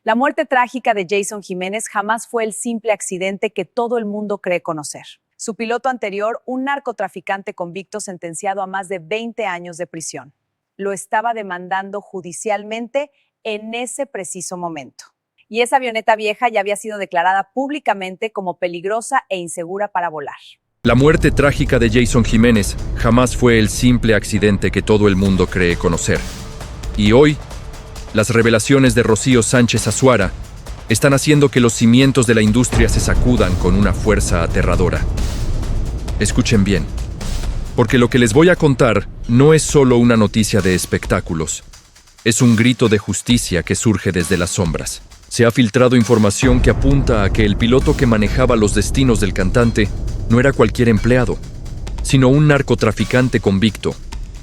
La muerte trágica de Jason Jiménez jamás fue el simple accidente que todo el mundo cree conocer. Su piloto anterior, un narcotraficante convicto sentenciado a más de 20 años de prisión, lo estaba demandando judicialmente en ese preciso momento. Y esa avioneta vieja ya había sido declarada públicamente como peligrosa e insegura para volar. La muerte trágica de Jason Jiménez jamás fue el simple accidente que todo el mundo cree conocer. Y hoy, las revelaciones de Rocío Sánchez Azuara están haciendo que los cimientos de la industria se sacudan con una fuerza aterradora. Escuchen bien, porque lo que les voy a contar no es solo una noticia de espectáculos. Es un grito de justicia que surge desde las sombras. Se ha filtrado información que apunta a que el piloto que manejaba los destinos del cantante no era cualquier empleado, sino un narcotraficante convicto,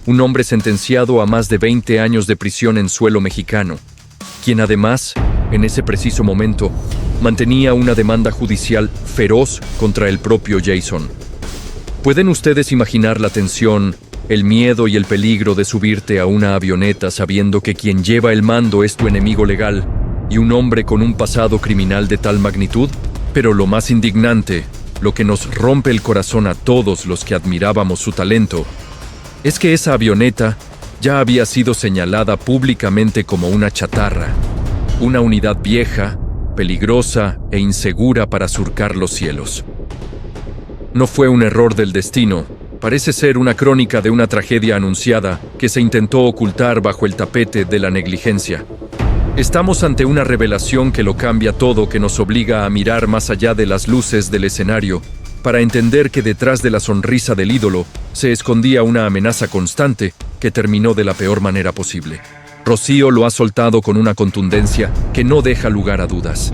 un hombre sentenciado a más de 20 años de prisión en suelo mexicano, quien además, en ese preciso momento, mantenía una demanda judicial feroz contra el propio Jason. ¿Pueden ustedes imaginar la tensión, el miedo y el peligro de subirte a una avioneta sabiendo que quien lleva el mando es tu enemigo legal y un hombre con un pasado criminal de tal magnitud? Pero lo más indignante, lo que nos rompe el corazón a todos los que admirábamos su talento, es que esa avioneta ya había sido señalada públicamente como una chatarra, una unidad vieja, peligrosa e insegura para surcar los cielos. No fue un error del destino, parece ser una crónica de una tragedia anunciada que se intentó ocultar bajo el tapete de la negligencia. Estamos ante una revelación que lo cambia todo, que nos obliga a mirar más allá de las luces del escenario, para entender que detrás de la sonrisa del ídolo se escondía una amenaza constante que terminó de la peor manera posible. Rocío lo ha soltado con una contundencia que no deja lugar a dudas.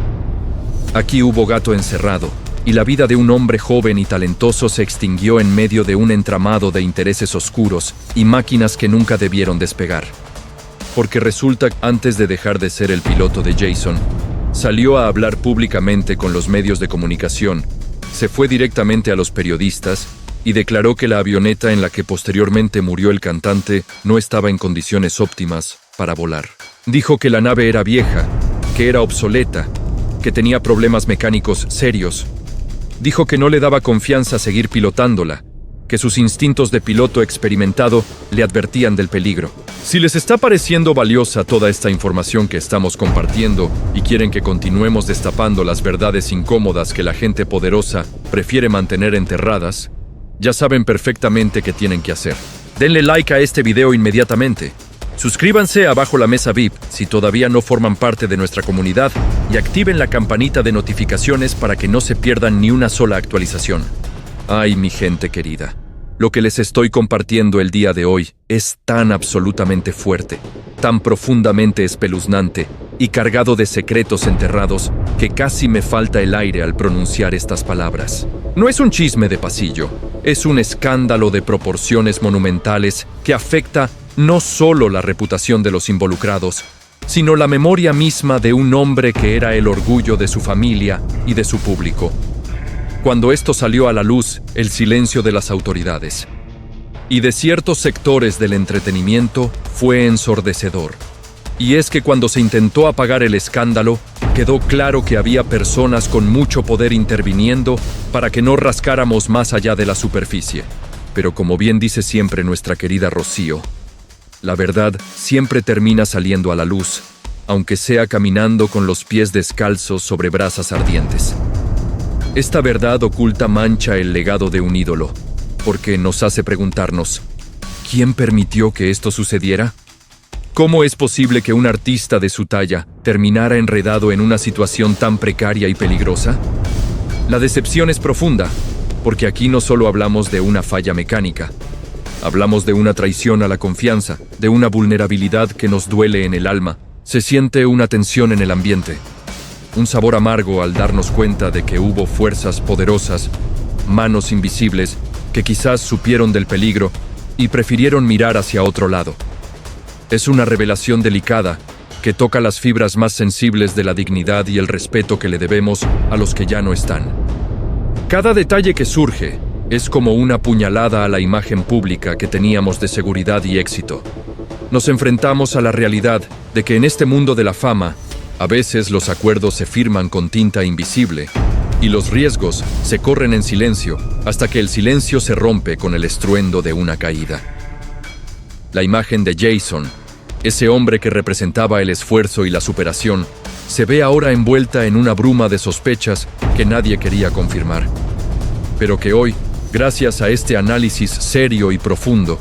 Aquí hubo gato encerrado, y la vida de un hombre joven y talentoso se extinguió en medio de un entramado de intereses oscuros y máquinas que nunca debieron despegar. Porque resulta que antes de dejar de ser el piloto de Jason, salió a hablar públicamente con los medios de comunicación, se fue directamente a los periodistas y declaró que la avioneta en la que posteriormente murió el cantante no estaba en condiciones óptimas para volar. Dijo que la nave era vieja, que era obsoleta, que tenía problemas mecánicos serios. Dijo que no le daba confianza seguir pilotándola, que sus instintos de piloto experimentado le advertían del peligro. Si les está pareciendo valiosa toda esta información que estamos compartiendo y quieren que continuemos destapando las verdades incómodas que la gente poderosa prefiere mantener enterradas, ya saben perfectamente qué tienen que hacer. Denle like a este video inmediatamente. Suscríbanse a Bajo la Mesa VIP si todavía no forman parte de nuestra comunidad y activen la campanita de notificaciones para que no se pierdan ni una sola actualización. Ay, mi gente querida. Lo que les estoy compartiendo el día de hoy es tan absolutamente fuerte, tan profundamente espeluznante y cargado de secretos enterrados que casi me falta el aire al pronunciar estas palabras. No es un chisme de pasillo, es un escándalo de proporciones monumentales que afecta no solo la reputación de los involucrados, sino la memoria misma de un hombre que era el orgullo de su familia y de su público. Cuando esto salió a la luz, el silencio de las autoridades y de ciertos sectores del entretenimiento fue ensordecedor. Y es que cuando se intentó apagar el escándalo, quedó claro que había personas con mucho poder interviniendo para que no rascáramos más allá de la superficie. Pero como bien dice siempre nuestra querida Rocío, la verdad siempre termina saliendo a la luz, aunque sea caminando con los pies descalzos sobre brasas ardientes. Esta verdad oculta mancha el legado de un ídolo, porque nos hace preguntarnos, ¿quién permitió que esto sucediera? ¿Cómo es posible que un artista de su talla terminara enredado en una situación tan precaria y peligrosa? La decepción es profunda, porque aquí no solo hablamos de una falla mecánica, hablamos de una traición a la confianza, de una vulnerabilidad que nos duele en el alma. Se siente una tensión en el ambiente. Un sabor amargo al darnos cuenta de que hubo fuerzas poderosas, manos invisibles, que quizás supieron del peligro y prefirieron mirar hacia otro lado. Es una revelación delicada que toca las fibras más sensibles de la dignidad y el respeto que le debemos a los que ya no están. Cada detalle que surge es como una puñalada a la imagen pública que teníamos de seguridad y éxito. Nos enfrentamos a la realidad de que en este mundo de la fama A veces los acuerdos se firman con tinta invisible y los riesgos se corren en silencio hasta que el silencio se rompe con el estruendo de una caída. La imagen de Jason, ese hombre que representaba el esfuerzo y la superación, se ve ahora envuelta en una bruma de sospechas que nadie quería confirmar, pero que hoy, gracias a este análisis serio y profundo,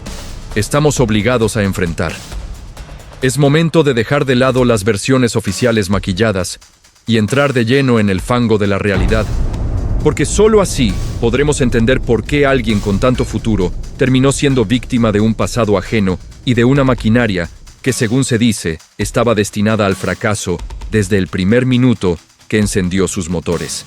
estamos obligados a enfrentar. Es momento de dejar de lado las versiones oficiales maquilladas y entrar de lleno en el fango de la realidad, porque solo así podremos entender por qué alguien con tanto futuro terminó siendo víctima de un pasado ajeno y de una maquinaria que, según se dice, estaba destinada al fracaso desde el primer minuto que encendió sus motores.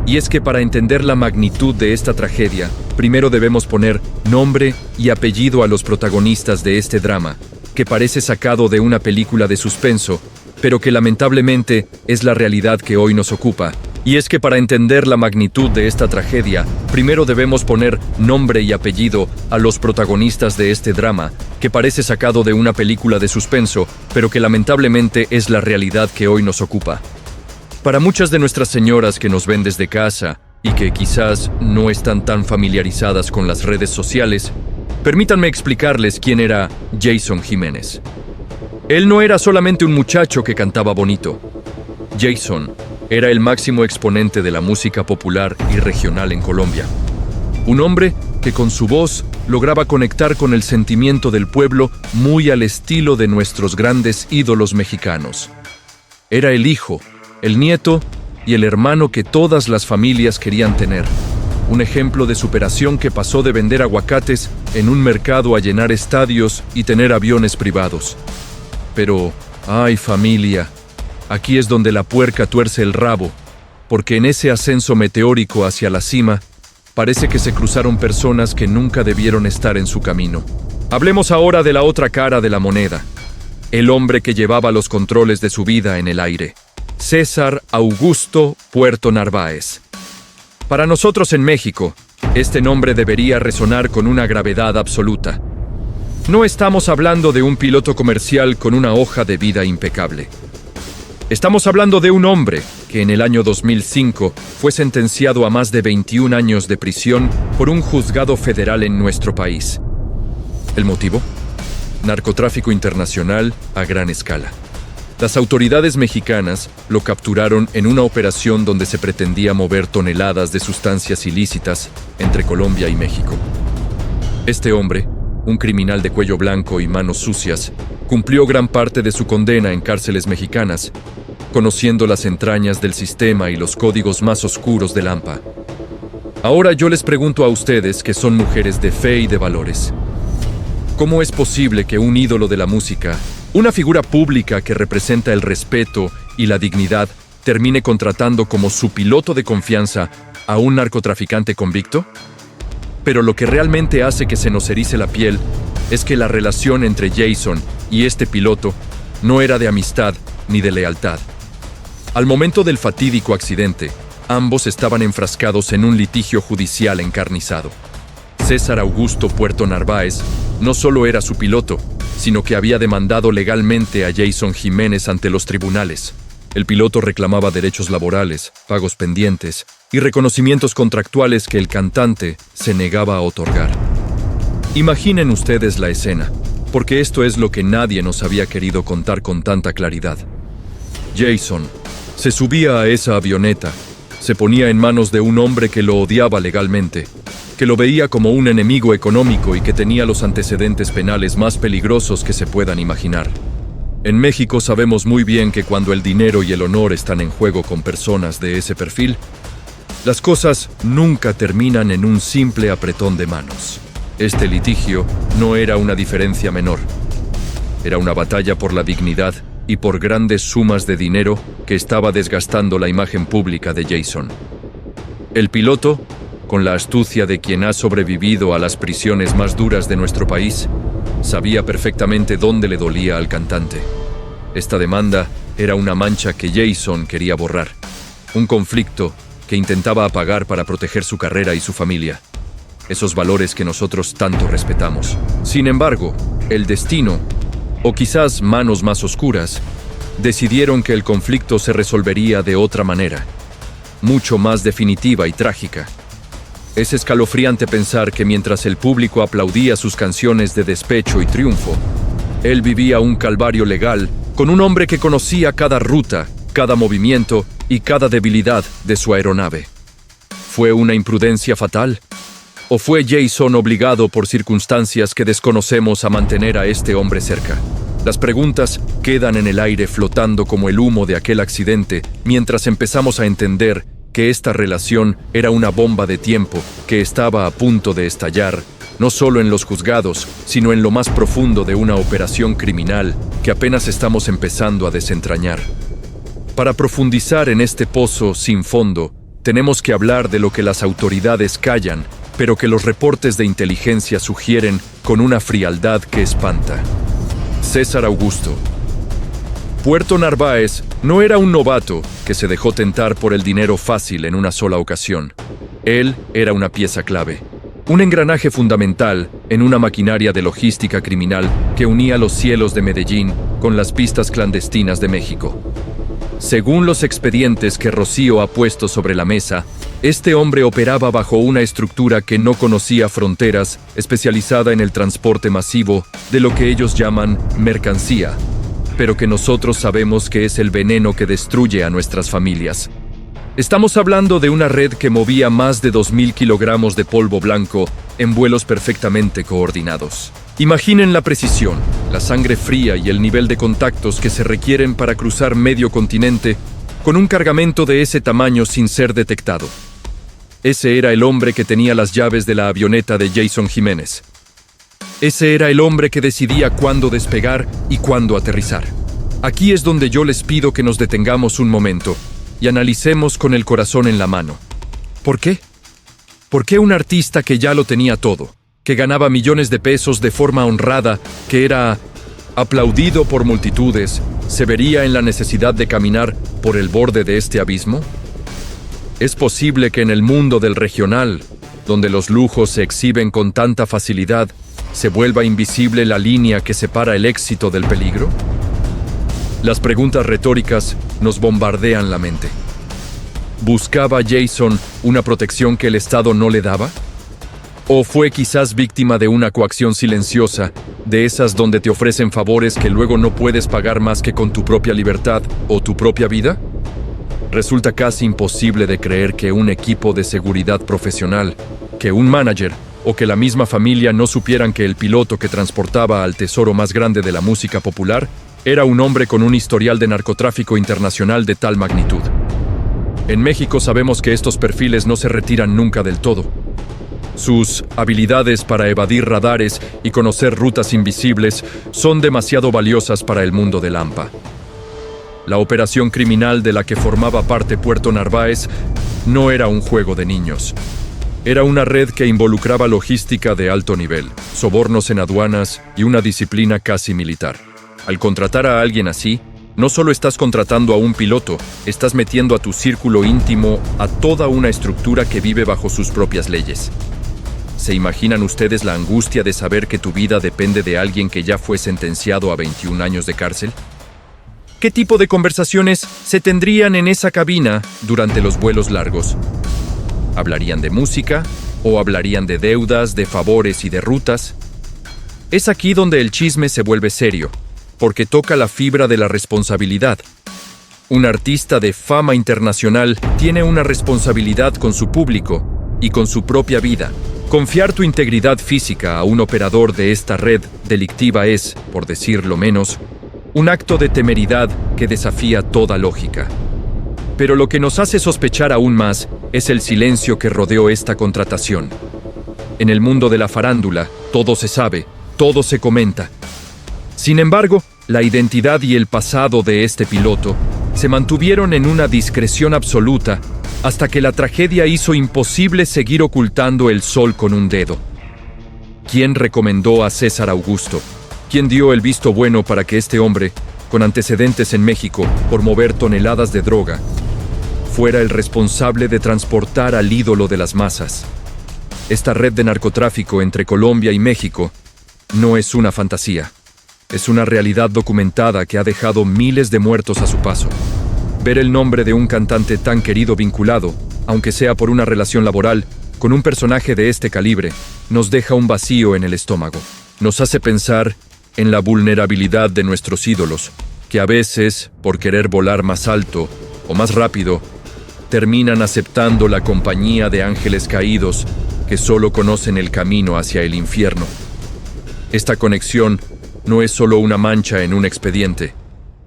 Y es que para entender la magnitud de esta tragedia, primero debemos poner nombre y apellido a los protagonistas de este drama, que parece sacado de una película de suspenso, pero que lamentablemente es la realidad que hoy nos ocupa. Y es que para entender la magnitud de esta tragedia, primero debemos poner nombre y apellido a los protagonistas de este drama, que parece sacado de una película de suspenso, pero que lamentablemente es la realidad que hoy nos ocupa. Para muchas de nuestras señoras que nos ven desde casa y que quizás no están tan familiarizadas con las redes sociales, permítanme explicarles quién era Jason Jiménez. Él no era solamente un muchacho que cantaba bonito. Jason era el máximo exponente de la música popular y regional en Colombia. Un hombre que con su voz lograba conectar con el sentimiento del pueblo muy al estilo de nuestros grandes ídolos mexicanos. Era el hijo, el nieto y el hermano que todas las familias querían tener. Un ejemplo de superación que pasó de vender aguacates en un mercado a llenar estadios y tener aviones privados. Pero, ¡ay familia! Aquí es donde la puerca tuerce el rabo, porque en ese ascenso meteórico hacia la cima, parece que se cruzaron personas que nunca debieron estar en su camino. Hablemos ahora de la otra cara de la moneda, el hombre que llevaba los controles de su vida en el aire, César Augusto Puerto Narváez. Para nosotros en México, este nombre debería resonar con una gravedad absoluta. No estamos hablando de un piloto comercial con una hoja de vida impecable. Estamos hablando de un hombre que en el año 2005 fue sentenciado a más de 21 años de prisión por un juzgado federal en nuestro país. ¿El motivo? Narcotráfico internacional a gran escala. Las autoridades mexicanas lo capturaron en una operación donde se pretendía mover toneladas de sustancias ilícitas entre Colombia y México. Este hombre, un criminal de cuello blanco y manos sucias, cumplió gran parte de su condena en cárceles mexicanas, conociendo las entrañas del sistema y los códigos más oscuros del AMPA. Ahora yo les pregunto a ustedes, que son mujeres de fe y de valores, ¿cómo es posible que un ídolo de la música, una figura pública que representa el respeto y la dignidad, termine contratando como su piloto de confianza a un narcotraficante convicto? Pero lo que realmente hace que se nos erice la piel es que la relación entre Jason y este piloto no era de amistad ni de lealtad. Al momento del fatídico accidente, ambos estaban enfrascados en un litigio judicial encarnizado. César Augusto Puerto Narváez no solo era su piloto, sino que había demandado legalmente a Jason Jiménez ante los tribunales. El piloto reclamaba derechos laborales, pagos pendientes y reconocimientos contractuales que el cantante se negaba a otorgar. Imaginen ustedes la escena, porque esto es lo que nadie nos había querido contar con tanta claridad. Jason se subía a esa avioneta, se ponía en manos de un hombre que lo odiaba legalmente, que lo veía como un enemigo económico y que tenía los antecedentes penales más peligrosos que se puedan imaginar. En México sabemos muy bien que cuando el dinero y el honor están en juego con personas de ese perfil, las cosas nunca terminan en un simple apretón de manos. Este litigio no era una diferencia menor. Era una batalla por la dignidad y por grandes sumas de dinero que estaba desgastando la imagen pública de Jason. El piloto, con la astucia de quien ha sobrevivido a las prisiones más duras de nuestro país, sabía perfectamente dónde le dolía al cantante. Esta demanda era una mancha que Jason quería borrar, un conflicto que intentaba apagar para proteger su carrera y su familia, esos valores que nosotros tanto respetamos. Sin embargo, el destino, o quizás manos más oscuras, decidieron que el conflicto se resolvería de otra manera, mucho más definitiva y trágica. Es escalofriante pensar que mientras el público aplaudía sus canciones de despecho y triunfo, él vivía un calvario legal con un hombre que conocía cada ruta, cada movimiento y cada debilidad de su aeronave. ¿Fue una imprudencia fatal? ¿O fue Jason obligado por circunstancias que desconocemos a mantener a este hombre cerca? Las preguntas quedan en el aire flotando como el humo de aquel accidente mientras empezamos a entender que esta relación era una bomba de tiempo que estaba a punto de estallar, no solo en los juzgados, sino en lo más profundo de una operación criminal que apenas estamos empezando a desentrañar. Para profundizar en este pozo sin fondo, tenemos que hablar de lo que las autoridades callan, pero que los reportes de inteligencia sugieren con una frialdad que espanta. César Augusto. Puerto Narváez no era un novato que se dejó tentar por el dinero fácil en una sola ocasión. Él era una pieza clave, un engranaje fundamental en una maquinaria de logística criminal que unía los cielos de Medellín con las pistas clandestinas de México. Según los expedientes que Rocío ha puesto sobre la mesa, este hombre operaba bajo una estructura que no conocía fronteras, especializada en el transporte masivo de lo que ellos llaman mercancía, pero que nosotros sabemos que es el veneno que destruye a nuestras familias. Estamos hablando de una red que movía más de 2.000 kilogramos de polvo blanco en vuelos perfectamente coordinados. Imaginen la precisión, la sangre fría y el nivel de contactos que se requieren para cruzar medio continente con un cargamento de ese tamaño sin ser detectado. Ese era el hombre que tenía las llaves de la avioneta de Jason Jiménez. Ese era el hombre que decidía cuándo despegar y cuándo aterrizar. Aquí es donde yo les pido que nos detengamos un momento y analicemos con el corazón en la mano. ¿Por qué? ¿Por qué un artista que ya lo tenía todo, que ganaba millones de pesos de forma honrada, que era aplaudido por multitudes, se vería en la necesidad de caminar por el borde de este abismo? ¿Es posible que en el mundo del regional, donde los lujos se exhiben con tanta facilidad, se vuelva invisible la línea que separa el éxito del peligro? Las preguntas retóricas nos bombardean la mente. ¿Buscaba Jason una protección que el Estado no le daba? ¿O fue quizás víctima de una coacción silenciosa, de esas donde te ofrecen favores que luego no puedes pagar más que con tu propia libertad o tu propia vida? Resulta casi imposible de creer que un equipo de seguridad profesional, que un manager o que la misma familia no supieran que el piloto que transportaba al tesoro más grande de la música popular era un hombre con un historial de narcotráfico internacional de tal magnitud. En México sabemos que estos perfiles no se retiran nunca del todo. Sus habilidades para evadir radares y conocer rutas invisibles son demasiado valiosas para el mundo del AMPA. La operación criminal de la que formaba parte Puerto Narváez no era un juego de niños. Era una red que involucraba logística de alto nivel, sobornos en aduanas y una disciplina casi militar. Al contratar a alguien así, no solo estás contratando a un piloto, estás metiendo a tu círculo íntimo a toda una estructura que vive bajo sus propias leyes. ¿Se imaginan ustedes la angustia de saber que tu vida depende de alguien que ya fue sentenciado a 21 años de cárcel? ¿Qué tipo de conversaciones se tendrían en esa cabina durante los vuelos largos? ¿Hablarían de música? ¿O hablarían de deudas, de favores y de rutas? Es aquí donde el chisme se vuelve serio, porque toca la fibra de la responsabilidad. Un artista de fama internacional tiene una responsabilidad con su público y con su propia vida. Confiar tu integridad física a un operador de esta red delictiva es, por decirlo menos, un acto de temeridad que desafía toda lógica. Pero lo que nos hace sospechar aún más es el silencio que rodeó esta contratación. En el mundo de la farándula, todo se sabe, todo se comenta. Sin embargo, la identidad y el pasado de este piloto se mantuvieron en una discreción absoluta hasta que la tragedia hizo imposible seguir ocultando el sol con un dedo. ¿Quién recomendó a César Augusto? ¿Quién dio el visto bueno para que este hombre, con antecedentes en México por mover toneladas de droga, fuera el responsable de transportar al ídolo de las masas? Esta red de narcotráfico entre Colombia y México no es una fantasía. Es una realidad documentada que ha dejado miles de muertos a su paso. Ver el nombre de un cantante tan querido vinculado, aunque sea por una relación laboral, con un personaje de este calibre, nos deja un vacío en el estómago. Nos hace pensar en la vulnerabilidad de nuestros ídolos, que a veces, por querer volar más alto o más rápido, terminan aceptando la compañía de ángeles caídos que solo conocen el camino hacia el infierno. Esta conexión no es solo una mancha en un expediente.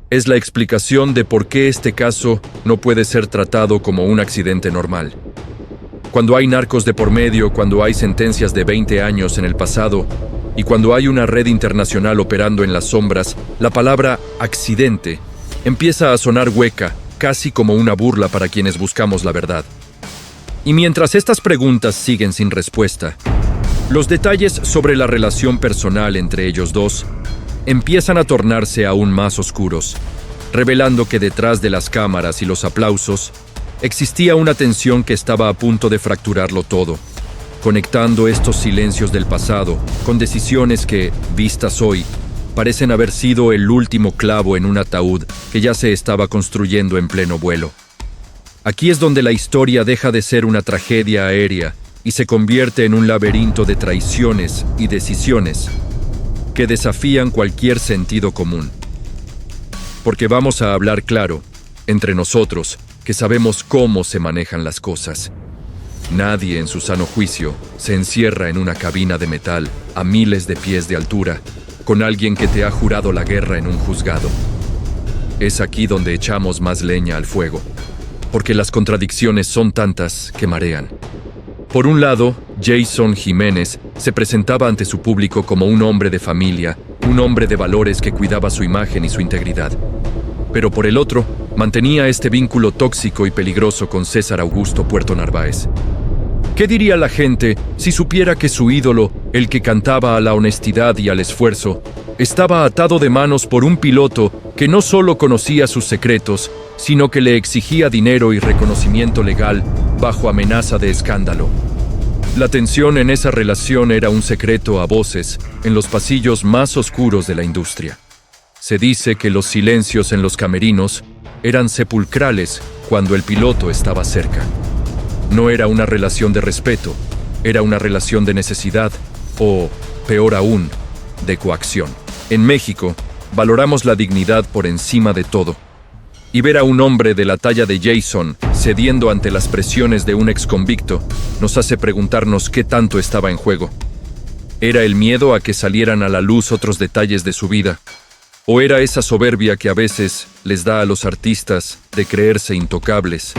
Es la explicación de por qué este caso no puede ser tratado como un accidente normal. Cuando hay narcos de por medio, cuando hay sentencias de 20 años en el pasado y cuando hay una red internacional operando en las sombras, la palabra accidente empieza a sonar hueca, casi como una burla para quienes buscamos la verdad. Y mientras estas preguntas siguen sin respuesta, los detalles sobre la relación personal entre ellos dos empiezan a tornarse aún más oscuros, revelando que detrás de las cámaras y los aplausos existía una tensión que estaba a punto de fracturarlo todo, conectando estos silencios del pasado con decisiones que, vistas hoy, parecen haber sido el último clavo en un ataúd que ya se estaba construyendo en pleno vuelo. Aquí es donde la historia deja de ser una tragedia aérea y se convierte en un laberinto de traiciones y decisiones que desafían cualquier sentido común. Porque vamos a hablar claro, entre nosotros, que sabemos cómo se manejan las cosas. Nadie en su sano juicio se encierra en una cabina de metal a miles de pies de altura con alguien que te ha jurado la guerra en un juzgado. Es aquí donde echamos más leña al fuego, porque las contradicciones son tantas que marean. Por un lado, Jason Jiménez se presentaba ante su público como un hombre de familia, un hombre de valores que cuidaba su imagen y su integridad. Pero por el otro, mantenía este vínculo tóxico y peligroso con César Augusto Puerto Narváez. ¿Qué diría la gente si supiera que su ídolo, el que cantaba a la honestidad y al esfuerzo, estaba atado de manos por un piloto que no solo conocía sus secretos, sino que le exigía dinero y reconocimiento legal bajo amenaza de escándalo? La tensión en esa relación era un secreto a voces en los pasillos más oscuros de la industria. Se dice que los silencios en los camerinos eran sepulcrales cuando el piloto estaba cerca. No era una relación de respeto, era una relación de necesidad o, peor aún, de coacción. En México, valoramos la dignidad por encima de todo. Y ver a un hombre de la talla de Jason cediendo ante las presiones de un exconvicto nos hace preguntarnos qué tanto estaba en juego. ¿Era el miedo a que salieran a la luz otros detalles de su vida? ¿O era esa soberbia que a veces les da a los artistas de creerse intocables,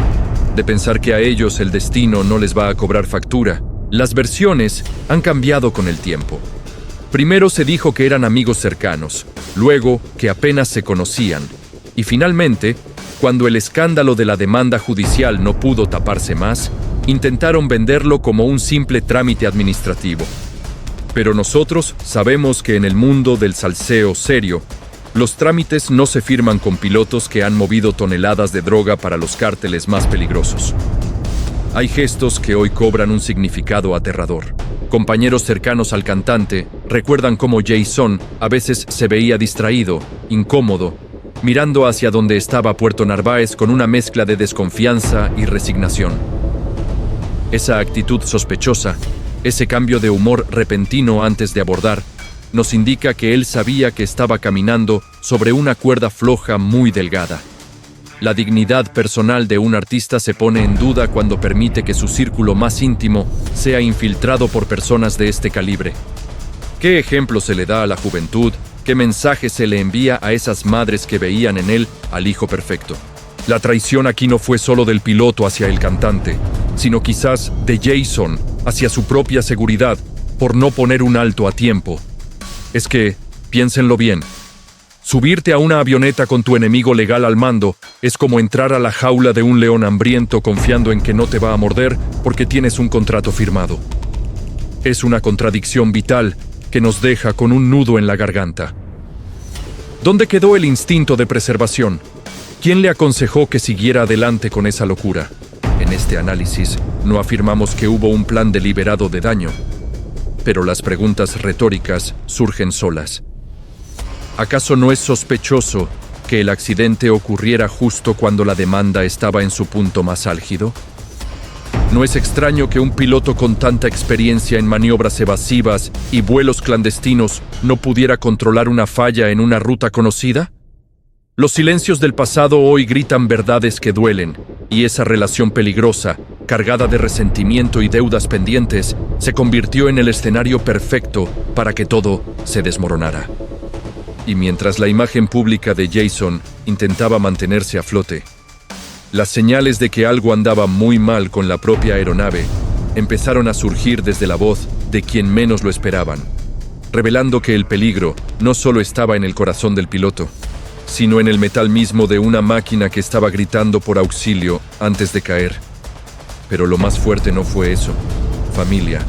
de pensar que a ellos el destino no les va a cobrar factura? Las versiones han cambiado con el tiempo. Primero se dijo que eran amigos cercanos, luego que apenas se conocían, y finalmente, cuando el escándalo de la demanda judicial no pudo taparse más, intentaron venderlo como un simple trámite administrativo. Pero nosotros sabemos que en el mundo del salseo serio, los trámites no se firman con pilotos que han movido toneladas de droga para los cárteles más peligrosos. Hay gestos que hoy cobran un significado aterrador. Compañeros cercanos al cantante recuerdan cómo Jason a veces se veía distraído, incómodo, mirando hacia donde estaba Puerto Narváez con una mezcla de desconfianza y resignación. Esa actitud sospechosa, ese cambio de humor repentino antes de abordar, nos indica que él sabía que estaba caminando sobre una cuerda floja muy delgada. La dignidad personal de un artista se pone en duda cuando permite que su círculo más íntimo sea infiltrado por personas de este calibre. ¿Qué ejemplo se le da a la juventud? ¿Qué mensaje se le envía a esas madres que veían en él al hijo perfecto? La traición aquí no fue solo del piloto hacia el cantante, sino quizás de Jason hacia su propia seguridad por no poner un alto a tiempo. Es que, piénsenlo bien, subirte a una avioneta con tu enemigo legal al mando es como entrar a la jaula de un león hambriento confiando en que no te va a morder porque tienes un contrato firmado. Es una contradicción vital que nos deja con un nudo en la garganta. ¿Dónde quedó el instinto de preservación? ¿Quién le aconsejó que siguiera adelante con esa locura? En este análisis no afirmamos que hubo un plan deliberado de daño, pero las preguntas retóricas surgen solas. ¿Acaso no es sospechoso que el accidente ocurriera justo cuando la demanda estaba en su punto más álgido? ¿No es extraño que un piloto con tanta experiencia en maniobras evasivas y vuelos clandestinos no pudiera controlar una falla en una ruta conocida? Los silencios del pasado hoy gritan verdades que duelen, y esa relación peligrosa, cargada de resentimiento y deudas pendientes, se convirtió en el escenario perfecto para que todo se desmoronara. Y mientras la imagen pública de Jason intentaba mantenerse a flote, las señales de que algo andaba muy mal con la propia aeronave empezaron a surgir desde la voz de quien menos lo esperaban, revelando que el peligro no solo estaba en el corazón del piloto, sino en el metal mismo de una máquina que estaba gritando por auxilio antes de caer. Pero lo más fuerte no fue eso, familia,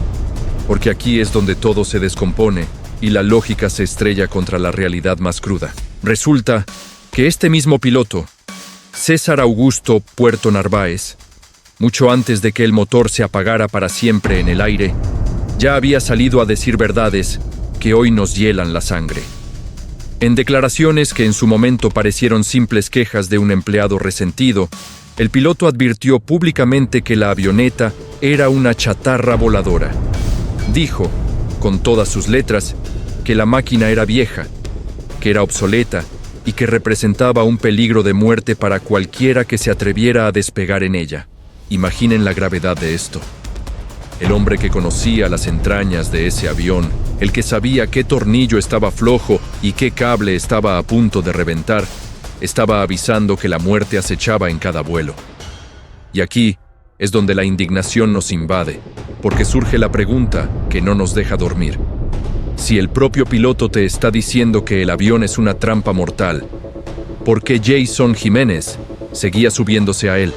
porque aquí es donde todo se descompone y la lógica se estrella contra la realidad más cruda. Resulta que este mismo piloto, César Augusto Puerto Narváez, mucho antes de que el motor se apagara para siempre en el aire, ya había salido a decir verdades que hoy nos hielan la sangre. En declaraciones que en su momento parecieron simples quejas de un empleado resentido, el piloto advirtió públicamente que la avioneta era una chatarra voladora. Dijo, con todas sus letras, que la máquina era vieja, que era obsoleta y que representaba un peligro de muerte para cualquiera que se atreviera a despegar en ella. Imaginen la gravedad de esto. El hombre que conocía las entrañas de ese avión, el que sabía qué tornillo estaba flojo y qué cable estaba a punto de reventar, estaba avisando que la muerte acechaba en cada vuelo. Y aquí es donde la indignación nos invade, porque surge la pregunta que no nos deja dormir. Si el propio piloto te está diciendo que el avión es una trampa mortal, ¿por qué Jason Jiménez seguía subiéndose a él?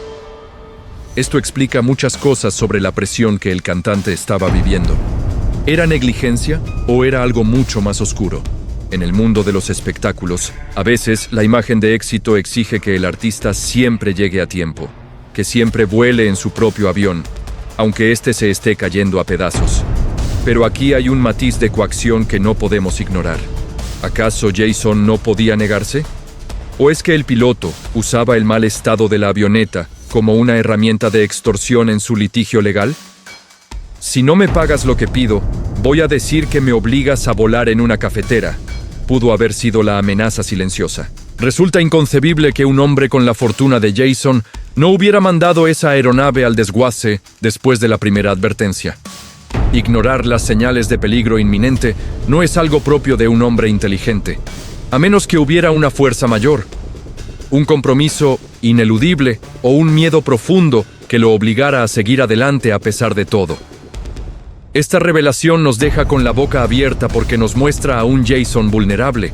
Esto explica muchas cosas sobre la presión que el cantante estaba viviendo. ¿Era negligencia o era algo mucho más oscuro? En el mundo de los espectáculos, a veces la imagen de éxito exige que el artista siempre llegue a tiempo, que siempre vuele en su propio avión, aunque éste se esté cayendo a pedazos. Pero aquí hay un matiz de coacción que no podemos ignorar. ¿Acaso Jason no podía negarse? ¿O es que el piloto usaba el mal estado de la avioneta como una herramienta de extorsión en su litigio legal? Si no me pagas lo que pido, voy a decir que me obligas a volar en una cafetera, pudo haber sido la amenaza silenciosa. Resulta inconcebible que un hombre con la fortuna de Jason no hubiera mandado esa aeronave al desguace después de la primera advertencia. Ignorar las señales de peligro inminente no es algo propio de un hombre inteligente, a menos que hubiera una fuerza mayor, un compromiso ineludible o un miedo profundo que lo obligara a seguir adelante a pesar de todo. Esta revelación nos deja con la boca abierta porque nos muestra a un Jason vulnerable,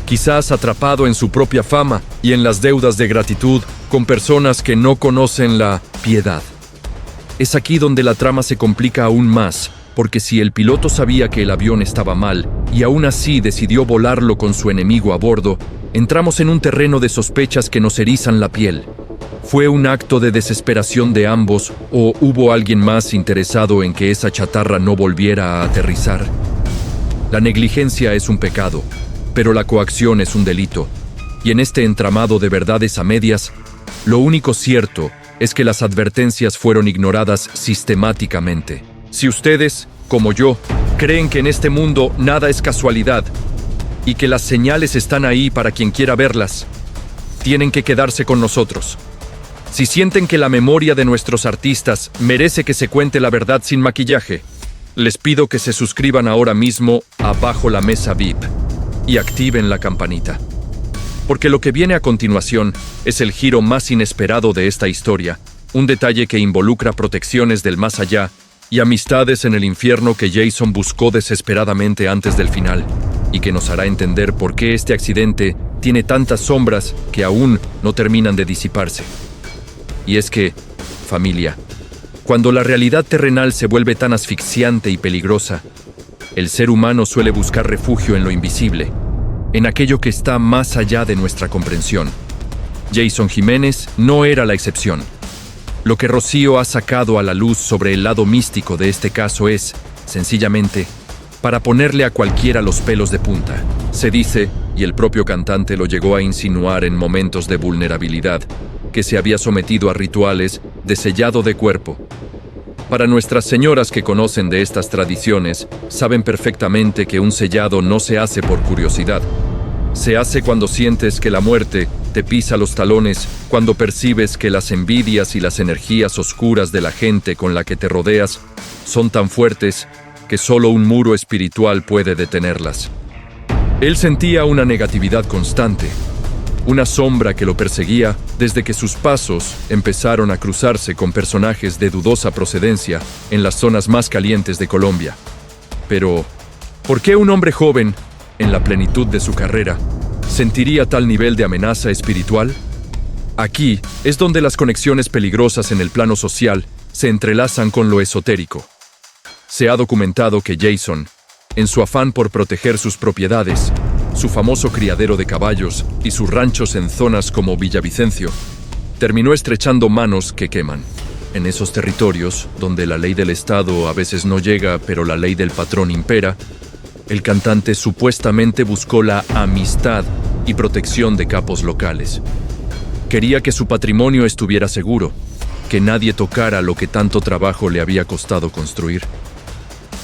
quizás atrapado en su propia fama y en las deudas de gratitud con personas que no conocen la piedad. Es aquí donde la trama se complica aún más, porque si el piloto sabía que el avión estaba mal y aún así decidió volarlo con su enemigo a bordo, entramos en un terreno de sospechas que nos erizan la piel. ¿Fue un acto de desesperación de ambos o hubo alguien más interesado en que esa chatarra no volviera a aterrizar? La negligencia es un pecado, pero la coacción es un delito. Y en este entramado de verdades a medias, lo único cierto es que las advertencias fueron ignoradas sistemáticamente. Si ustedes, como yo, creen que en este mundo nada es casualidad y que las señales están ahí para quien quiera verlas, tienen que quedarse con nosotros. Si sienten que la memoria de nuestros artistas merece que se cuente la verdad sin maquillaje, les pido que se suscriban ahora mismo a Bajo la Mesa VIP y activen la campanita. Porque lo que viene a continuación es el giro más inesperado de esta historia, un detalle que involucra protecciones del más allá y amistades en el infierno que Jason buscó desesperadamente antes del final, y que nos hará entender por qué este accidente tiene tantas sombras que aún no terminan de disiparse. Y es que, familia, cuando la realidad terrenal se vuelve tan asfixiante y peligrosa, el ser humano suele buscar refugio en lo invisible, en aquello que está más allá de nuestra comprensión. Jason Jiménez no era la excepción. Lo que Rocío ha sacado a la luz sobre el lado místico de este caso es, sencillamente, para ponerle a cualquiera los pelos de punta. Se dice, y el propio cantante lo llegó a insinuar en momentos de vulnerabilidad, que se había sometido a rituales de sellado de cuerpo. Para nuestras señoras que conocen de estas tradiciones, saben perfectamente que un sellado no se hace por curiosidad. Se hace cuando sientes que la muerte te pisa los talones, cuando percibes que las envidias y las energías oscuras de la gente con la que te rodeas son tan fuertes que solo un muro espiritual puede detenerlas. Él sentía una negatividad constante, una sombra que lo perseguía desde que sus pasos empezaron a cruzarse con personajes de dudosa procedencia en las zonas más calientes de Colombia. Pero, ¿por qué un hombre joven, en la plenitud de su carrera, sentiría tal nivel de amenaza espiritual? Aquí es donde las conexiones peligrosas en el plano social se entrelazan con lo esotérico. Se ha documentado que Jason, en su afán por proteger sus propiedades, su famoso criadero de caballos y sus ranchos en zonas como Villavicencio, terminó estrechando manos que queman. En esos territorios, donde la ley del Estado a veces no llega, pero la ley del patrón impera, el cantante supuestamente buscó la amistad y protección de capos locales. Quería que su patrimonio estuviera seguro, que nadie tocara lo que tanto trabajo le había costado construir.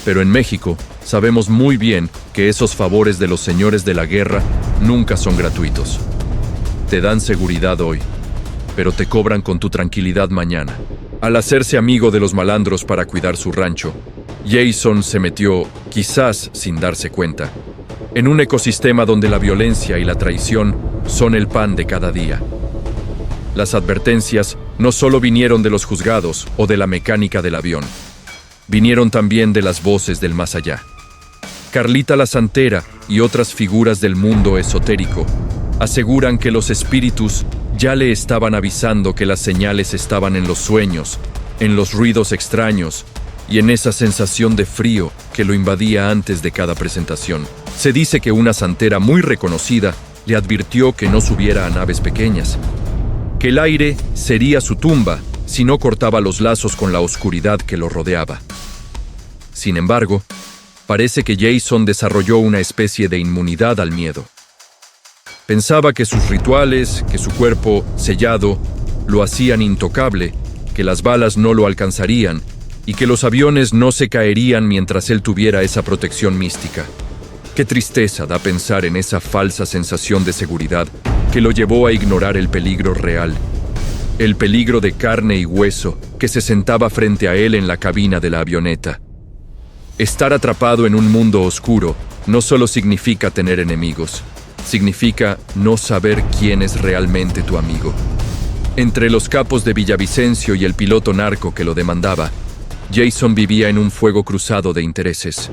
Pero en México, sabemos muy bien que esos favores de los señores de la guerra nunca son gratuitos. Te dan seguridad hoy, pero te cobran con tu tranquilidad mañana. Al hacerse amigo de los malandros para cuidar su rancho, Jason se metió, quizás sin darse cuenta, en un ecosistema donde la violencia y la traición son el pan de cada día. Las advertencias no solo vinieron de los juzgados o de la mecánica del avión, vinieron también de las voces del más allá. Carlita la Santera y otras figuras del mundo esotérico aseguran que los espíritus ya le estaban avisando que las señales estaban en los sueños, en los ruidos extraños y en esa sensación de frío que lo invadía antes de cada presentación. Se dice que una santera muy reconocida le advirtió que no subiera a naves pequeñas, que el aire sería su tumba si no cortaba los lazos con la oscuridad que lo rodeaba. Sin embargo, parece que Jason desarrolló una especie de inmunidad al miedo. Pensaba que sus rituales, que su cuerpo sellado, lo hacían intocable, que las balas no lo alcanzarían y que los aviones no se caerían mientras él tuviera esa protección mística. Qué tristeza da pensar en esa falsa sensación de seguridad que lo llevó a ignorar el peligro real, el peligro de carne y hueso que se sentaba frente a él en la cabina de la avioneta. Estar atrapado en un mundo oscuro no solo significa tener enemigos, significa no saber quién es realmente tu amigo. Entre los capos de Villavicencio y el piloto narco que lo demandaba, Jason vivía en un fuego cruzado de intereses.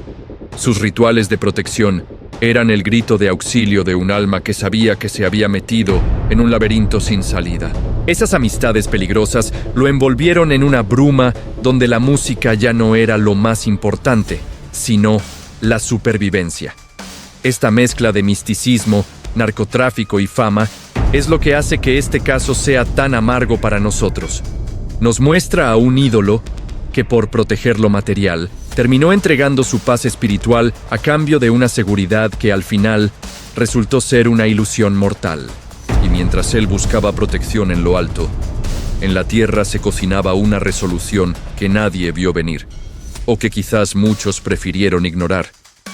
Sus rituales de protección eran el grito de auxilio de un alma que sabía que se había metido en un laberinto sin salida. Esas amistades peligrosas lo envolvieron en una bruma donde la música ya no era lo más importante, sino la supervivencia. Esta mezcla de misticismo, narcotráfico y fama es lo que hace que este caso sea tan amargo para nosotros. Nos muestra a un ídolo que por proteger lo material, terminó entregando su paz espiritual a cambio de una seguridad que al final resultó ser una ilusión mortal. Y mientras él buscaba protección en lo alto, en la tierra se cocinaba una resolución que nadie vio venir, o que quizás muchos prefirieron ignorar,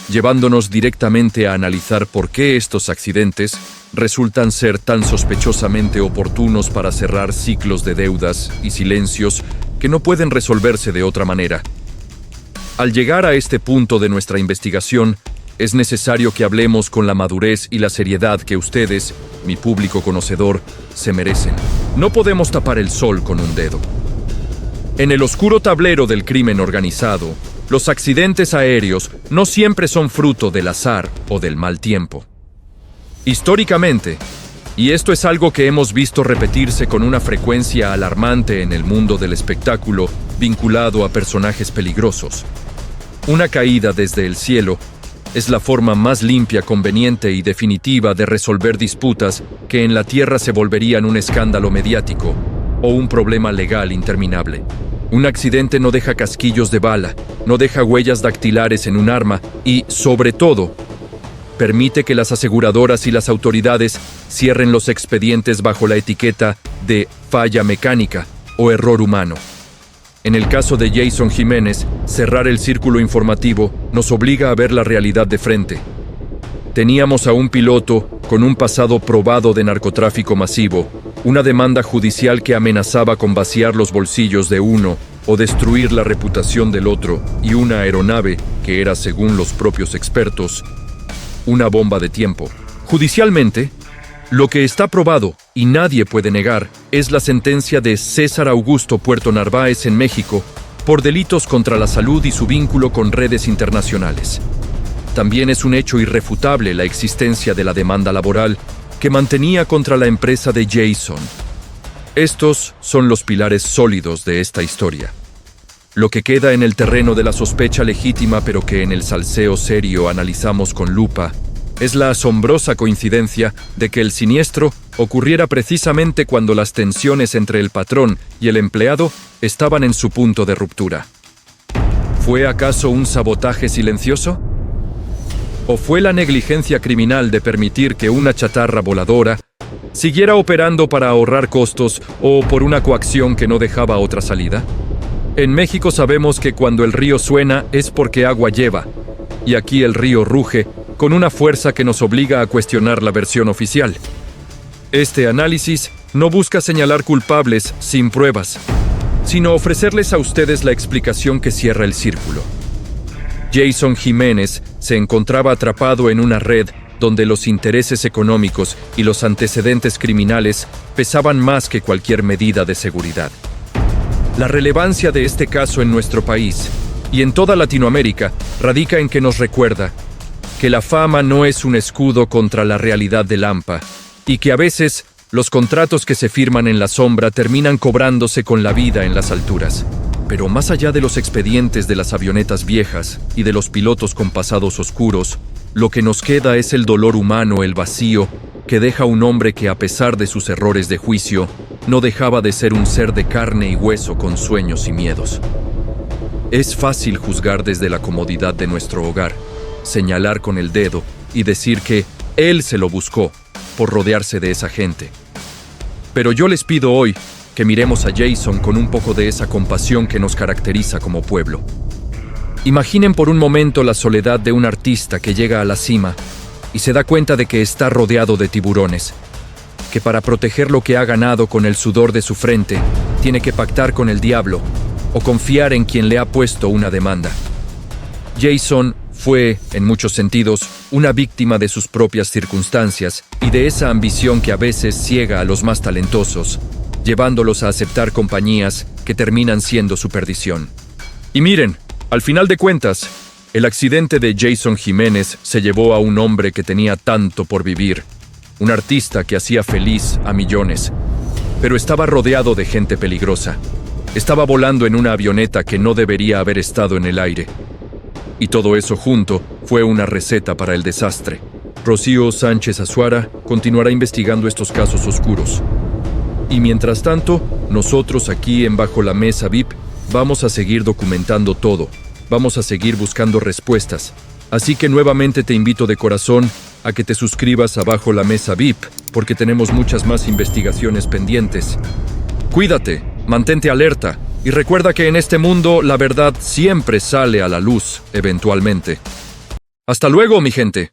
llevándonos directamente a analizar por qué estos accidentes resultan ser tan sospechosamente oportunos para cerrar ciclos de deudas y silencios que no pueden resolverse de otra manera. Al llegar a este punto de nuestra investigación, es necesario que hablemos con la madurez y la seriedad que ustedes, mi público conocedor, se merecen. No podemos tapar el sol con un dedo. En el oscuro tablero del crimen organizado, los accidentes aéreos no siempre son fruto del azar o del mal tiempo. Históricamente, y esto es algo que hemos visto repetirse con una frecuencia alarmante en el mundo del espectáculo vinculado a personajes peligrosos, una caída desde el cielo es la forma más limpia, conveniente y definitiva de resolver disputas que en la tierra se volverían un escándalo mediático o un problema legal interminable. Un accidente no deja casquillos de bala, no deja huellas dactilares en un arma y, sobre todo, permite que las aseguradoras y las autoridades cierren los expedientes bajo la etiqueta de falla mecánica o error humano. En el caso de Jason Jiménez, cerrar el círculo informativo nos obliga a ver la realidad de frente. Teníamos a un piloto con un pasado probado de narcotráfico masivo, una demanda judicial que amenazaba con vaciar los bolsillos de uno o destruir la reputación del otro, y una aeronave que era, según los propios expertos, una bomba de tiempo. Judicialmente, lo que está probado y nadie puede negar es la sentencia de César Augusto Puerto Narváez en México por delitos contra la salud y su vínculo con redes internacionales. También es un hecho irrefutable la existencia de la demanda laboral que mantenía contra la empresa de Jason. Estos son los pilares sólidos de esta historia. Lo que queda en el terreno de la sospecha legítima, pero que en el salseo serio analizamos con lupa, es la asombrosa coincidencia de que el siniestro ocurriera precisamente cuando las tensiones entre el patrón y el empleado estaban en su punto de ruptura. ¿Fue acaso un sabotaje silencioso? ¿O fue la negligencia criminal de permitir que una chatarra voladora siguiera operando para ahorrar costos o por una coacción que no dejaba otra salida? En México sabemos que cuando el río suena es porque agua lleva, y aquí el río ruge con una fuerza que nos obliga a cuestionar la versión oficial. Este análisis no busca señalar culpables sin pruebas, sino ofrecerles a ustedes la explicación que cierra el círculo. Jason Jiménez se encontraba atrapado en una red donde los intereses económicos y los antecedentes criminales pesaban más que cualquier medida de seguridad. La relevancia de este caso en nuestro país y en toda Latinoamérica radica en que nos recuerda que la fama no es un escudo contra la realidad del AMPA y que a veces los contratos que se firman en la sombra terminan cobrándose con la vida en las alturas. Pero más allá de los expedientes de las avionetas viejas y de los pilotos con pasados oscuros, lo que nos queda es el dolor humano, el vacío, que deja un hombre que, a pesar de sus errores de juicio, no dejaba de ser un ser de carne y hueso con sueños y miedos. Es fácil juzgar desde la comodidad de nuestro hogar, señalar con el dedo y decir que él se lo buscó por rodearse de esa gente. Pero yo les pido hoy que miremos a Jason con un poco de esa compasión que nos caracteriza como pueblo. Imaginen por un momento la soledad de un artista que llega a la cima y se da cuenta de que está rodeado de tiburones, que para proteger lo que ha ganado con el sudor de su frente, tiene que pactar con el diablo o confiar en quien le ha puesto una demanda. Jason fue, en muchos sentidos, una víctima de sus propias circunstancias y de esa ambición que a veces ciega a los más talentosos, llevándolos a aceptar compañías que terminan siendo su perdición. Y miren, al final de cuentas, el accidente de Jason Jiménez se llevó a un hombre que tenía tanto por vivir, un artista que hacía feliz a millones, pero estaba rodeado de gente peligrosa. Estaba volando en una avioneta que no debería haber estado en el aire. Y todo eso junto fue una receta para el desastre. Rocío Sánchez Azuara continuará investigando estos casos oscuros. Y mientras tanto, nosotros aquí en Bajo la Mesa VIP vamos a seguir documentando todo. Vamos a seguir buscando respuestas. Así que nuevamente te invito de corazón a que te suscribas a Bajo la Mesa VIP, porque tenemos muchas más investigaciones pendientes. Cuídate, mantente alerta y recuerda que en este mundo la verdad siempre sale a la luz, eventualmente. Hasta luego, mi gente.